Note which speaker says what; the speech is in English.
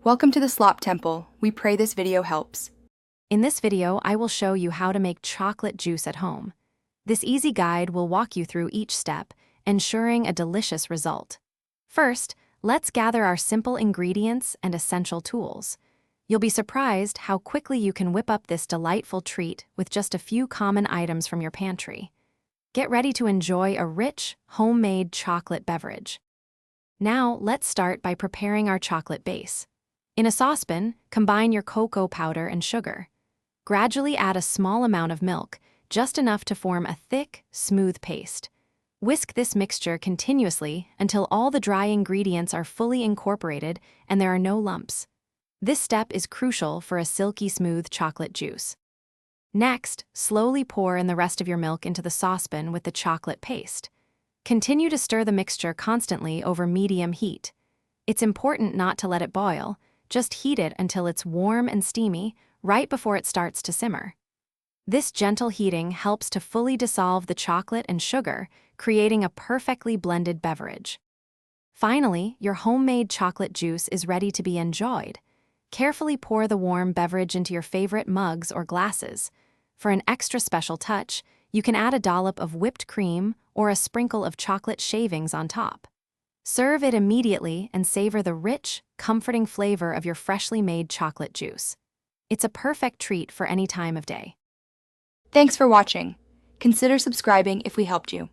Speaker 1: Welcome to the Slop Temple. We pray this video helps.
Speaker 2: In this video, I will show you how to make chocolate juice at home. This easy guide will walk you through each step, ensuring a delicious result. First, let's gather our simple ingredients and essential tools. You'll be surprised how quickly you can whip up this delightful treat with just a few common items from your pantry. Get ready to enjoy a rich, homemade chocolate beverage. Now, let's start by preparing our chocolate base. In a saucepan, combine your cocoa powder and sugar. Gradually add a small amount of milk, just enough to form a thick, smooth paste. Whisk this mixture continuously until all the dry ingredients are fully incorporated and there are no lumps. This step is crucial for a silky smooth chocolate juice. Next, slowly pour in the rest of your milk into the saucepan with the chocolate paste. Continue to stir the mixture constantly over medium heat. It's important not to let it boil, just heat it until it's warm and steamy, right before it starts to simmer. This gentle heating helps to fully dissolve the chocolate and sugar, creating a perfectly blended beverage. Finally, your homemade chocolate juice is ready to be enjoyed. Carefully pour the warm beverage into your favorite mugs or glasses. For an extra special touch, you can add a dollop of whipped cream or a sprinkle of chocolate shavings on top. Serve it immediately and savor the rich, comforting flavor of your freshly made chocolate juice. It's a perfect treat for any time of day.
Speaker 1: Thanks for watching. Consider subscribing if we helped you.